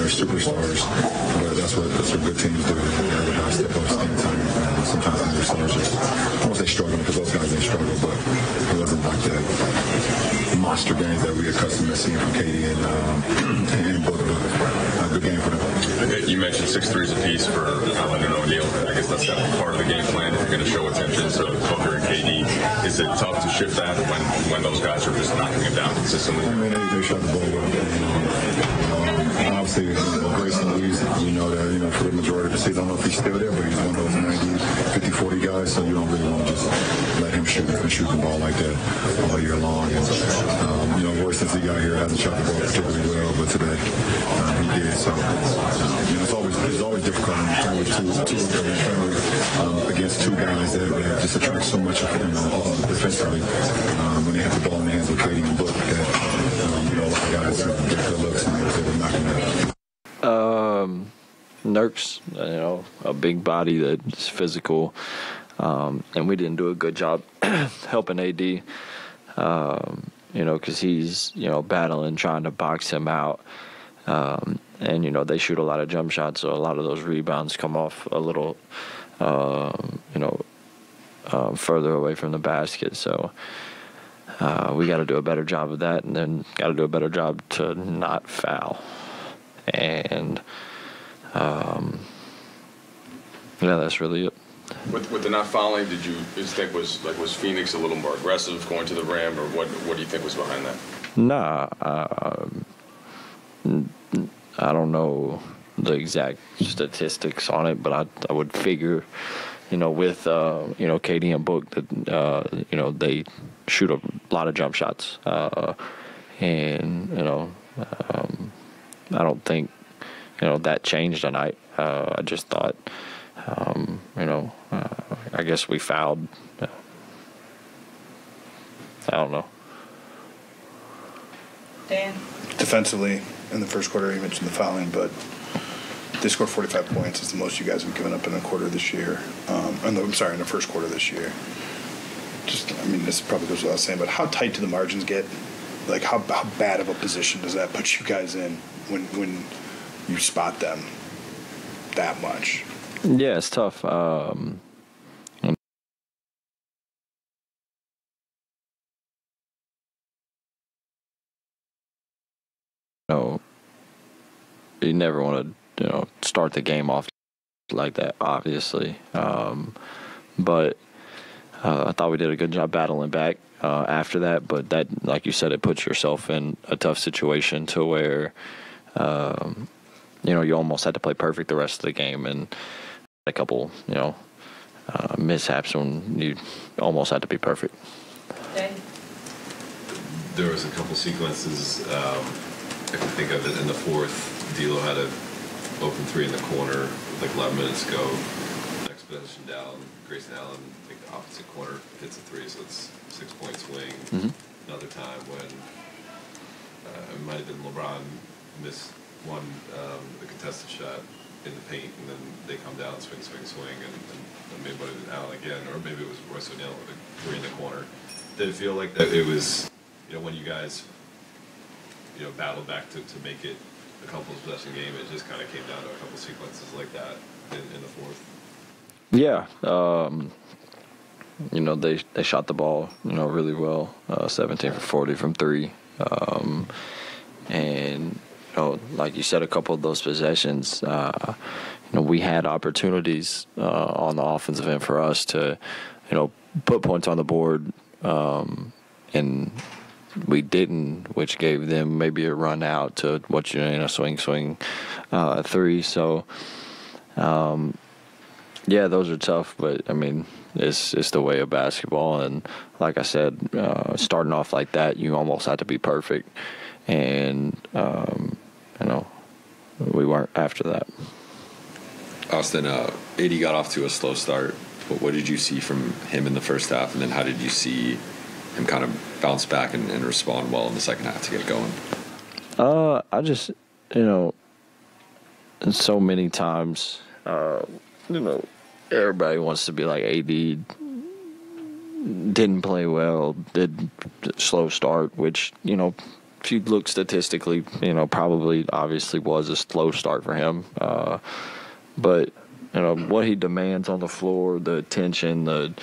they're superstars, but that's what good teams do. They have step up, stand time. Sometimes when their stars just, I won't say struggling because those guys didn't struggle, but it wasn't like that monster games that we accustomed to seeing from Katie and Book. A good game for them. You mentioned 6 threes apiece for Allen and O'Neal. I guess that's definitely part of the game plan if you're going to show attention to Booker and KD. Is it tough to shift that when those guys are just knocking it down consistently? I mean, they shot the ball well. Obviously, Grayson Reaves, we know that, for the majority of the season, I don't know if he's still there, but he's one of those 90, 50, 40 guys, so you don't really want to just let him shoot the ball like that all year long. And, Roy, since he got here, hasn't shot the ball particularly well, but today he did. So, it's always difficult when you play with against two guys that just attract so much defensively when they have the ball in the hands of Katie and Book that, a lot of guys get their looks and they're knocking it out. Nurk's, a big body that's physical, and we didn't do a good job helping AD, because he's, battling, trying to box him out. And, they shoot a lot of jump shots, so a lot of those rebounds come off a little, further away from the basket. So we got to do a better job of that, and then got to do a better job to not foul. And, that's really it. With the not fouling, did you think was Phoenix a little more aggressive going to the rim, or what do you think was behind that? Nah, I don't know the exact statistics on it, but I would figure, with Katie and Book that they shoot a lot of jump shots, and I don't think that changed tonight. I just thought, I guess we fouled. I don't know. Dan? Defensively, in the first quarter, you mentioned the fouling, but they scored 45 points. It's the most you guys have given up in a quarter this year. In the first quarter this year. This probably goes without saying, but how tight do the margins get? Like, how bad of a position does that put you guys in when you spot them that much? Yeah, it's tough. You never want to, start the game off like that, obviously. But I thought we did a good job battling back after that. But that, like you said, it puts yourself in a tough situation to where, you almost had to play perfect the rest of the game, and a couple, mishaps when you almost had to be perfect. Okay. There was a couple sequences I can think of it in the fourth. D'Lo had an open three in the corner, like 11 minutes ago. Next possession down, Grayson Allen, the opposite corner, hits a three, so it's 6-point swing. Mm-hmm. Another time when it might have been LeBron missed one, the contested shot in the paint, and then they come down, swing, and maybe it would have been Allen again, or maybe it was Royce O'Neal with a three in the corner. Did it feel like that it was, when you guys, battled back to make it a couple of possession game, it just kind of came down to a couple sequences like that in the fourth? Yeah. They shot the ball, really well, 17 for 40 from three. And, like you said, a couple of those possessions, we had opportunities on the offensive end for us to, put points on the board, and we didn't, which gave them maybe a run out to swing three. So, yeah, those are tough, but it's the way of basketball. And like I said, starting off like that, you almost had to be perfect, and we weren't after that. Austin, AD got off to a slow start, but what did you see from him in the first half, and then how did you see him kind of bounce back and respond well in the second half to get it going? I just, so many times, everybody wants to be like AD didn't play well, did slow start, which, if you look statistically, probably obviously was a slow start for him. But, what he demands on the floor, the attention, the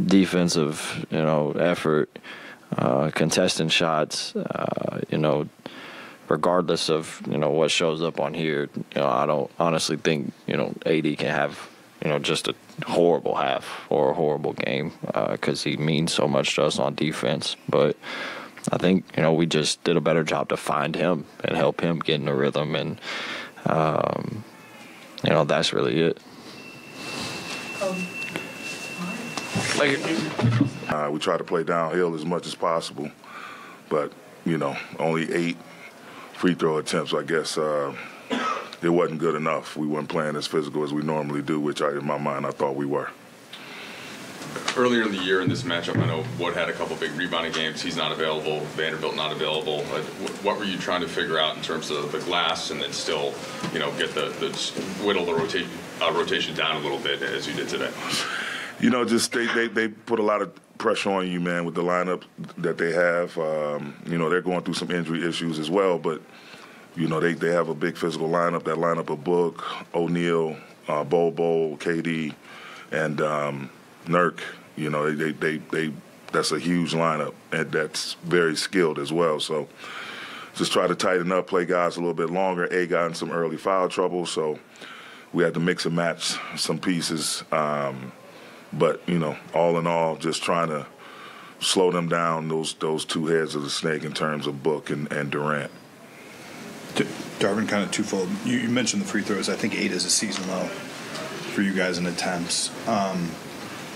defensive, effort, contesting shots, regardless of, what shows up on here, I don't honestly think, AD can have, just a horrible half or a horrible game because he means so much to us on defense. But I think, we just did a better job to find him and help him get in a rhythm. And, that's really it. We try to play downhill as much as possible, but, only 8 free throw attempts, I guess. It wasn't good enough. We weren't playing as physical as we normally do, which in my mind I thought we were. Earlier in the year in this matchup, I know Wood had a couple big rebounding games. He's not available. Vanderbilt not available. What were you trying to figure out in terms of the glass and then still, get the whittle the rotation down a little bit as you did today? Just they put a lot of pressure on you, man, with the lineup that they have. They're going through some injury issues as well, but they have a big physical lineup. That lineup of Book, O'Neal, Bobo, KD, and Nurk. They that's a huge lineup, and that's very skilled as well. So just try to tighten up, play guys a little bit longer. A got in some early foul trouble, so we had to mix and match some pieces. But all in all, just trying to slow them down. Those two heads of the snake in terms of Book and Durant. Darvin, kind of twofold. You mentioned the free throws. I think 8 is a season low for you guys in attempts.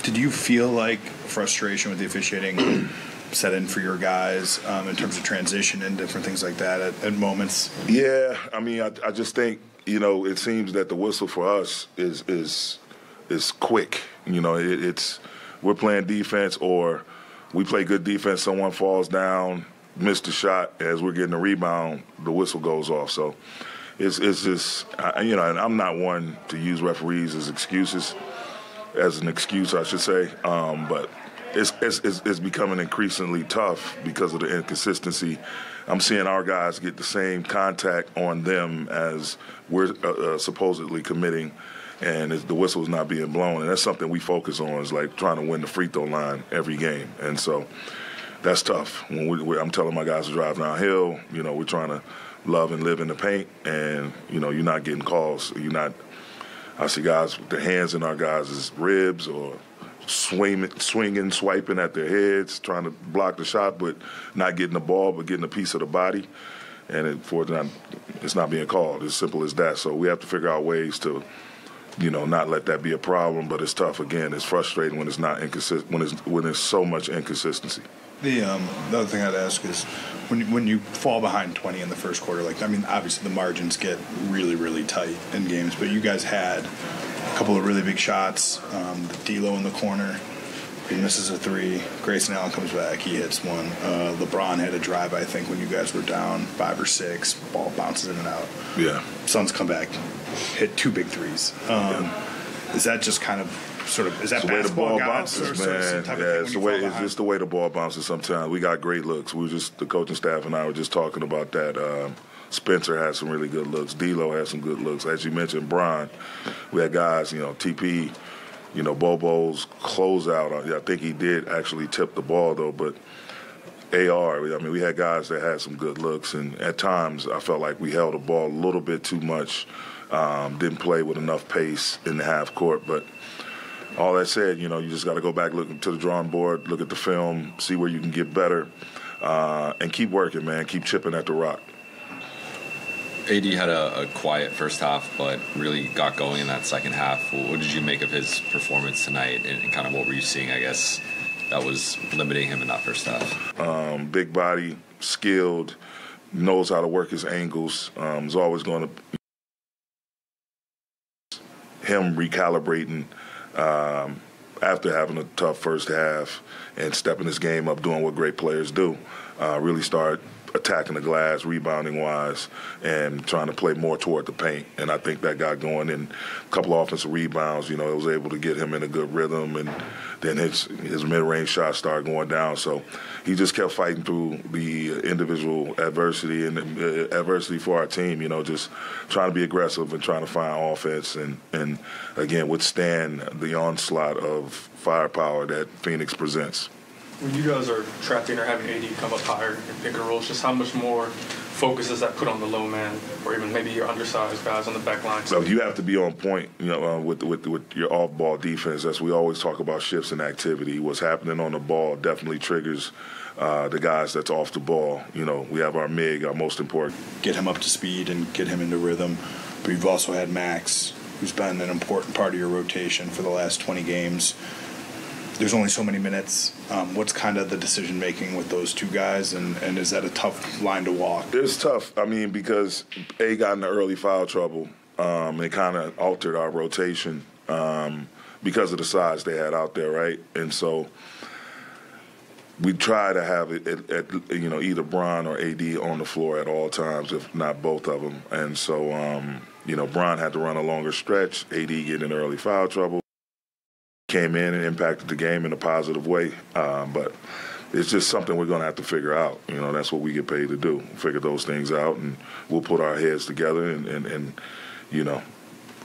Did you feel like frustration with the officiating set in for your guys in terms of transition and different things like that at moments? Yeah, I just think it seems that the whistle for us is quick. It's we're playing defense or we play good defense. Someone falls down, missed a shot. As we're getting a rebound, the whistle goes off. So it's just and I'm not one to use referees as an excuse, I should say. But it's becoming increasingly tough because of the inconsistency. I'm seeing our guys get the same contact on them as we're supposedly committing, and the whistle is not being blown. And that's something we focus on, is like trying to win the free throw line every game. And so that's tough. When I'm telling my guys to drive downhill, we're trying to love and live in the paint, and, you're not getting calls. I see guys with their hands in our guys' ribs or swinging, swiping at their heads, trying to block the shot, but not getting the ball, but getting a piece of the body. And it's not being called. As simple as that. So we have to figure out ways to, not let that be a problem. But it's tough. Again, it's frustrating when it's not inconsistent. When there's so much inconsistency. The other thing I'd ask is when you fall behind 20 in the first quarter, obviously the margins get really, really tight in games, but you guys had a couple of really big shots. The D'Lo in the corner, he misses a 3. Grayson Allen comes back, he hits one. LeBron had a drive, I think, when you guys were down 5 or 6. Ball bounces in and out. Yeah. Suns come back, hit 2 big threes. Is that just kind of is that basketball gods or some type of thing? It's just the way the ball bounces sometimes. We got great looks. The coaching staff and I were just talking about that. Spencer had some really good looks. D'Lo had some good looks. As you mentioned, Bron, we had guys, TP, Bobo's closeout. I think he did actually tip the ball, though, but AR, we had guys that had some good looks, and at times I felt like we held the ball a little bit too much, didn't play with enough pace in the half court, but all that said, you just got to go back, look to the drawing board, look at the film, see where you can get better, and keep working, man. Keep chipping at the rock. AD had a quiet first half, but really got going in that second half. What did you make of his performance tonight, and kind of what were you seeing, I guess, that was limiting him in that first half? Big body, skilled, knows how to work his angles. Is always going to him recalibrating after having a tough first half and stepping his game up, doing what great players do. Really start attacking the glass, rebounding-wise, and trying to play more toward the paint. And I think that got going. And a couple of offensive rebounds, it was able to get him in a good rhythm. And then his mid-range shots started going down. So he just kept fighting through the individual adversity and adversity for our team, just trying to be aggressive and trying to find offense and again, withstand the onslaught of firepower that Phoenix presents. When you guys are trapped in or having AD come up higher and pick and roll, just how much more focus does that put on the low man or even maybe your undersized guys on the back line? So you have to be on point, with your off-ball defense. As we always talk about shifts in activity. What's happening on the ball definitely triggers the guys that's off the ball. We have our MIG, our most important. Get him up to speed and get him into rhythm. But you've also had Max, who's been an important part of your rotation for the last 20 games. There's only so many minutes. What's kind of the decision-making with those two guys, and is that a tough line to walk? It's tough. Because A got into early foul trouble. It kind of altered our rotation because of the size they had out there, right? And so we try to have it at either Bron or AD on the floor at all times, if not both of them. And so, Bron had to run a longer stretch. AD get in early foul trouble. Came in and impacted the game in a positive way. But it's just something we're going to have to figure out. That's what we get paid to do, figure those things out, and we'll put our heads together and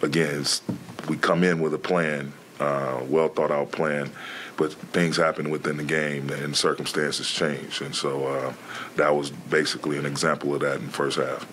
again, we come in with a plan, well thought out plan, but things happen within the game and circumstances change. And so that was basically an example of that in the first half.